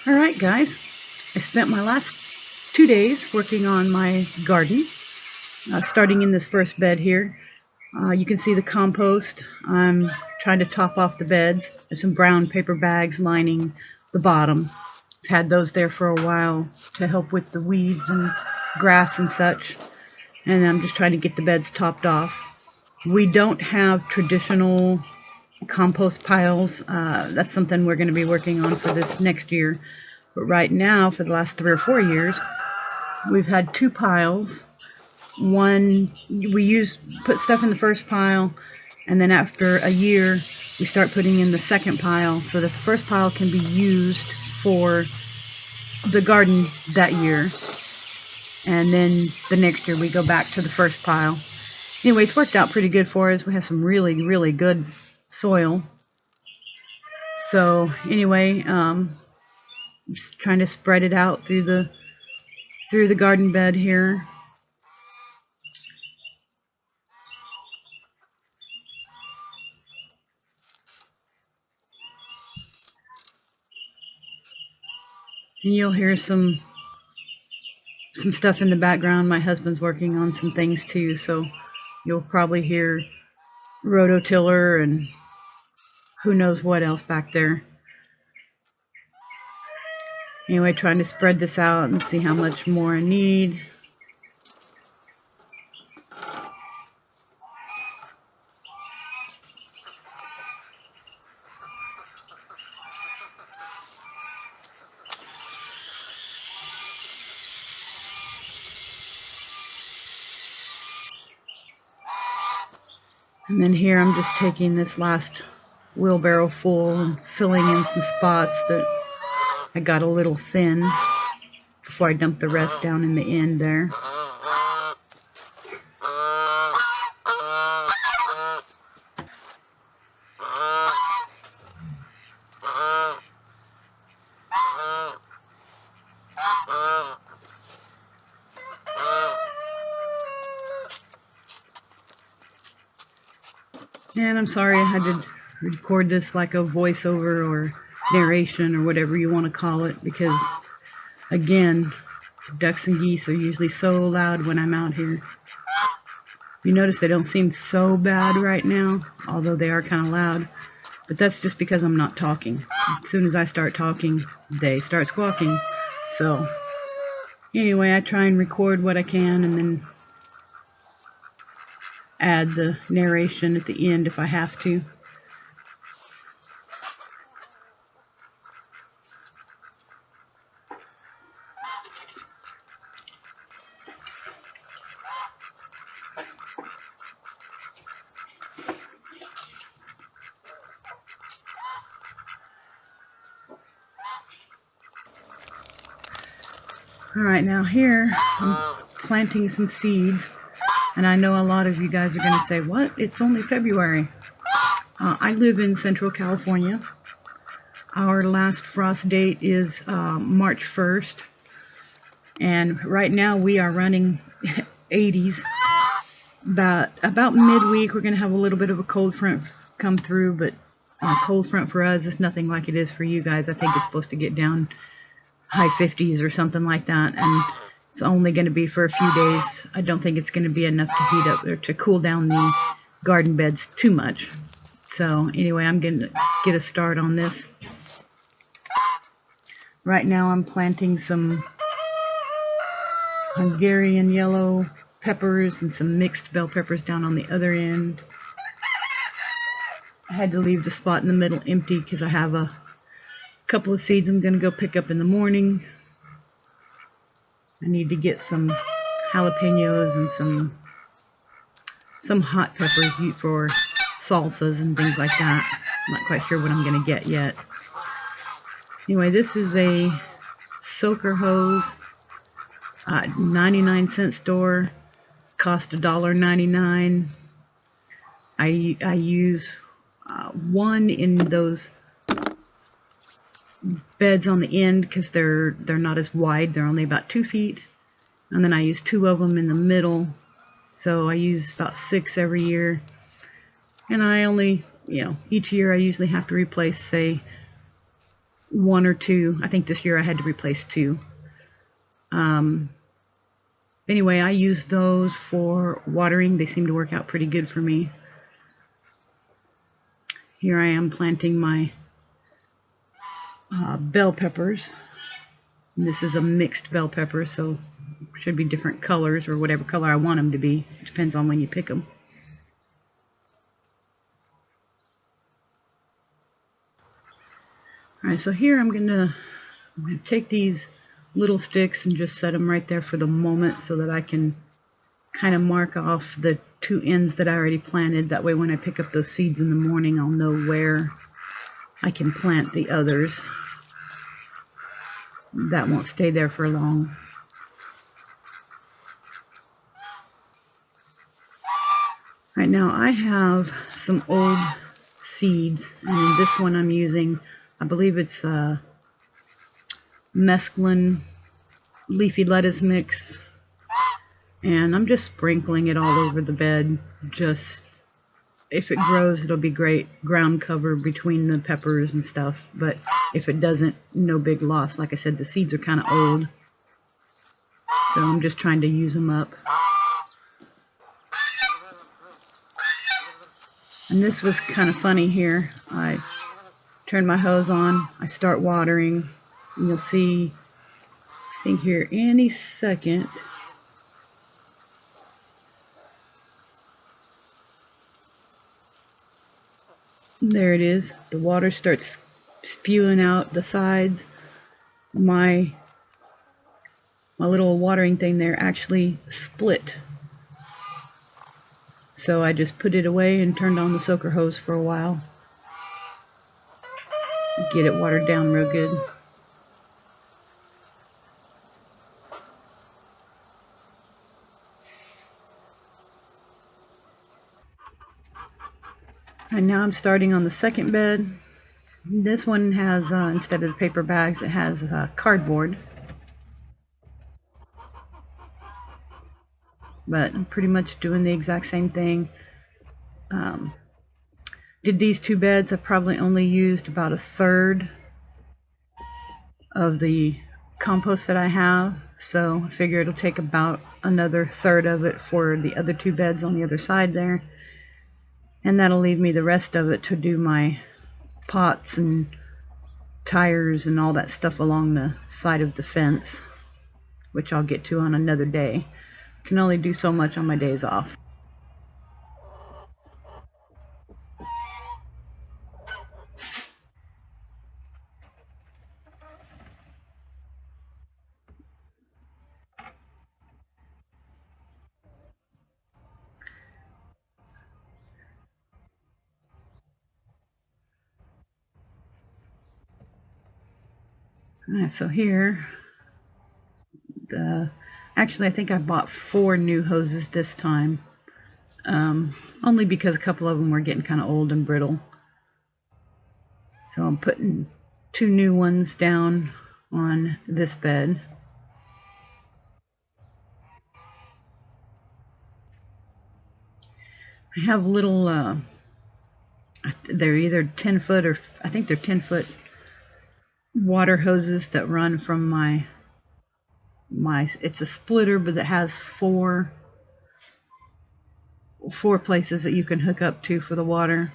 Alright guys, I spent my last 2 days working on my garden, starting in this first bed here. You can see the compost. I'm trying to top off the beds. There's some brown paper bags lining the bottom. I've had those there for a while to help with the weeds and grass and such. And I'm just trying to get the beds topped off. We don't have traditional compost piles. That's something we're going to be working on for this next year. But right now, for the last 3 or 4 years, we've had 2 piles. One, we put stuff in the first pile, and then after a year, we start putting in the second pile so that the first pile can be used for the garden that year. And then the next year, we go back to the first pile. Anyway, it's worked out pretty good for us. We have some really, really good soil. So anyway, just trying to spread it out through the garden bed here. And you'll hear some stuff in the background. My husband's working on some things too, so you'll probably hear rototiller and who knows what else back there. Anyway, trying to spread this out and see how much more I need. And then here I'm just taking this last wheelbarrow full and filling in some spots that I got a little thin before I dump the rest down in the end there. And I'm sorry I had to record this like a voiceover or narration or whatever you want to call it, because again, ducks and geese are usually so loud when I'm out here. You notice they don't seem so bad right now, although they are kind of loud, but that's just because I'm not talking. As soon as I start talking, they start squawking. So anyway, I try and record what I can and then add the narration at the end if I have to. Alright, now here I'm planting some seeds, and I know a lot of you guys are going to say, what? It's only February. I live in Central California. Our last frost date is March 1st, and right now we are running 80s. About midweek we're going to have a little bit of a cold front come through, but cold front for us is nothing like it is for you guys. I think it's supposed to get down high 50s or something like that, and it's only going to be for a few days. I don't think it's going to be enough to heat up or to cool down the garden beds too much. So anyway, I'm going to get a start on this. Right now I'm planting some Hungarian yellow peppers and some mixed bell peppers down on the other end. I had to leave the spot in the middle empty because I have a couple of seeds I'm going to go pick up in the morning. I need to get some jalapenos and some hot peppers for salsas and things like that. I'm not quite sure what I'm going to get yet. Anyway, this is a soaker hose, 99-cent store, cost $1.99. I use one in those beds on the end because they're not as wide. They're only about 2 feet, and then I use 2 of them in the middle, so I use about 6 every year. And I only, each year I usually have to replace, say, one or two. I think this year I had to replace two. Anyway, I use those for watering. They seem to work out pretty good for me. Here I am planting my bell peppers. And this is a mixed bell pepper, so should be different colors or whatever color I want them to be. It depends on when you pick them. Alright, so here I'm gonna take these little sticks and just set them right there for the moment so that I can kind of mark off the two ends that I already planted. That way when I pick up those seeds in the morning, I'll know where I can plant the others. That won't stay there for long. Right now I have some old seeds, and in this one I'm using, I believe it's mesclun leafy lettuce mix, and I'm just sprinkling it all over the bed. Just, if it grows, it'll be great ground cover between the peppers and stuff, but if it doesn't, no big loss. Like I said, the seeds are kind of old, so I'm just trying to use them up. And this was kind of funny here. I turn my hose on, I start watering, and you'll see, I think here any second, there it is. The water starts spewing out the sides. My little watering thing there actually split. So I just put it away and turned on the soaker hose for a while. Get it watered down real good. And now I'm starting on the second bed. This one has, instead of the paper bags, it has cardboard. But I'm pretty much doing the exact same thing. Did these two beds, I probably only used about a third of the compost that I have, so I figure it'll take about another third of it for the other two beds on the other side there, and that'll leave me the rest of it to do my pots and tires and all that stuff along the side of the fence, which I'll get to on another day. I can only do so much on my days off. Alright, so here, actually I think I bought 4 new hoses this time, only because a couple of them were getting kind of old and brittle. So I'm putting 2 new ones down on this bed. I have little, they're either 10-foot or I think they're 10-foot water hoses that run from my, it's a splitter, but it has four places that you can hook up to for the water.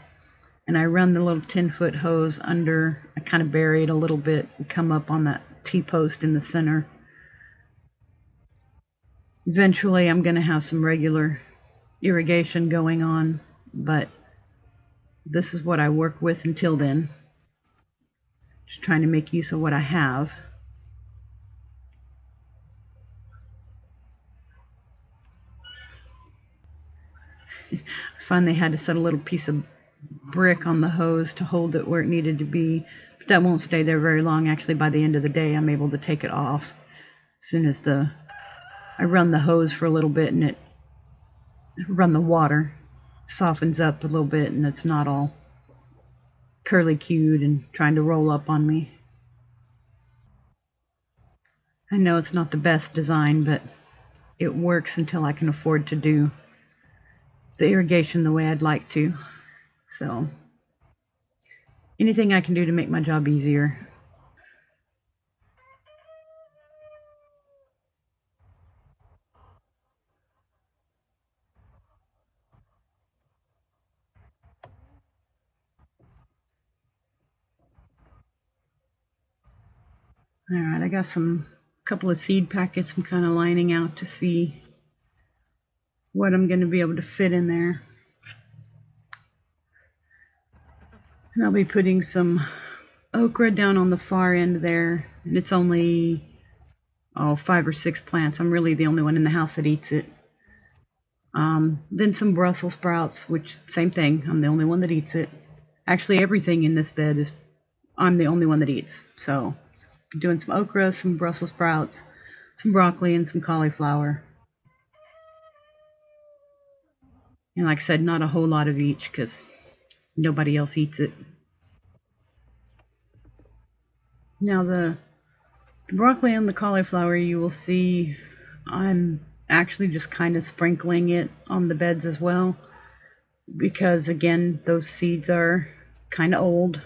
And I run the little 10-foot hose under, I kind of bury it a little bit and come up on that T-post in the center. Eventually I'm going to have some regular irrigation going on, but this is what I work with until then. Just trying to make use of what I have. I finally had to set a little piece of brick on the hose to hold it where it needed to be, but that won't stay there very long. Actually, by the end of the day I'm able to take it off as soon as I run the hose for a little bit, and run the water, softens up a little bit, and it's not all curly-cued and trying to roll up on me. I know it's not the best design, but it works until I can afford to do the irrigation the way I'd like to. So anything I can do to make my job easier, Alright, I got couple of seed packets I'm kind of lining out to see what I'm going to be able to fit in there. And I'll be putting some okra down on the far end there, and it's only 5 or 6 plants. I'm really the only one in the house that eats it. Then some Brussels sprouts, which same thing, I'm the only one that eats it. Actually, everything in this bed is I'm the only one that eats. So I'm doing some okra, some Brussels sprouts, some broccoli, and some cauliflower. And like I said, not a whole lot of each because nobody else eats it. Now the broccoli and the cauliflower, you will see I'm actually just kind of sprinkling it on the beds as well, because again, those seeds are kind of old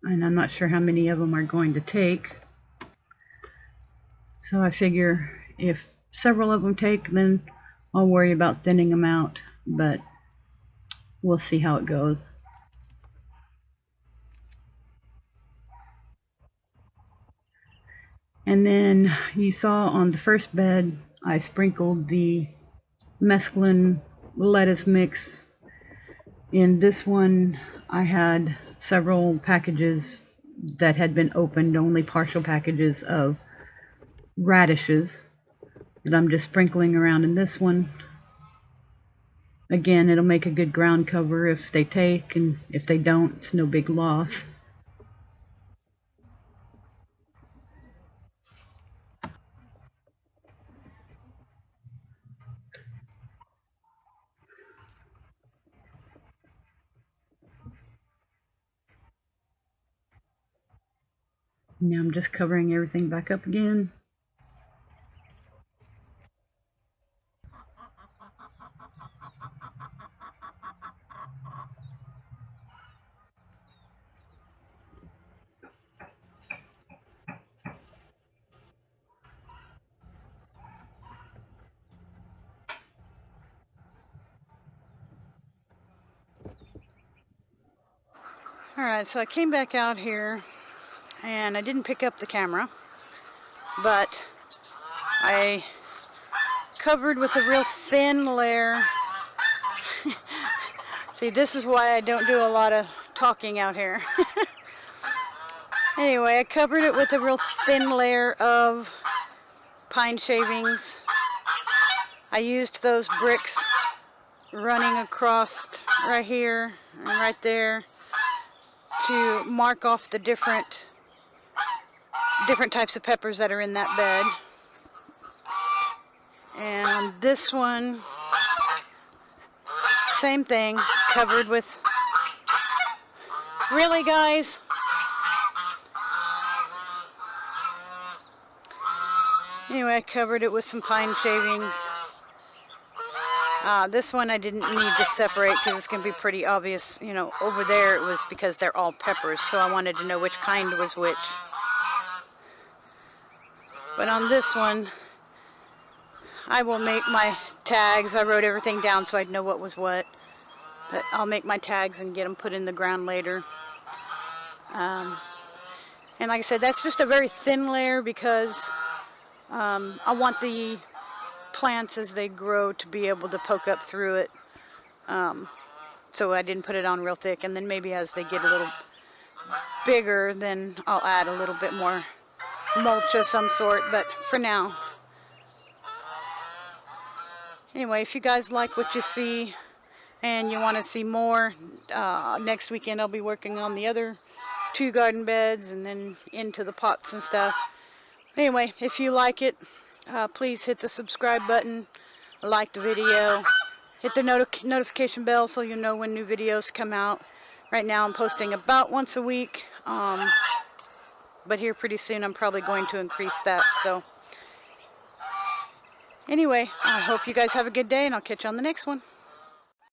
and I'm not sure how many of them are going to take. So I figure if several of them take, then I'll worry about thinning them out, but we'll see how it goes. And then you saw on the first bed, I sprinkled the mesclun lettuce mix. In this one, I had several packages that had been opened, only partial packages of radishes that I'm just sprinkling around in this one. Again, it'll make a good ground cover if they take, and if they don't, it's no big loss. Now I'm just covering everything back up again. Alright, so I came back out here and I didn't pick up the camera, but I covered with a real thin layer. See, this is why I don't do a lot of talking out here. Anyway, I covered it with a real thin layer of pine shavings. I used those bricks running across right here and right there to mark off the different types of peppers that are in that bed. And on this one, same thing, covered with... Really, guys? Anyway, I covered it with some pine shavings. This one I didn't need to separate because it's going to be pretty obvious. You know, over there it was because they're all peppers, so I wanted to know which kind was which. But on this one, I will make my tags. I wrote everything down so I'd know what was what. But I'll make my tags and get them put in the ground later. And like I said, that's just a very thin layer because I want the plants as they grow to be able to poke up through it. So I didn't put it on real thick, and then maybe as they get a little bigger, then I'll add a little bit more mulch of some sort, but for now. Anyway, if you guys like what you see and you want to see more, next weekend I'll be working on the other 2 garden beds and then into the pots and stuff. Anyway, if you like it, please hit the subscribe button, like the video, hit the notification bell so you'll know when new videos come out. Right now I'm posting about once a week, but here pretty soon I'm probably going to increase that. So anyway, I hope you guys have a good day, and I'll catch you on the next one.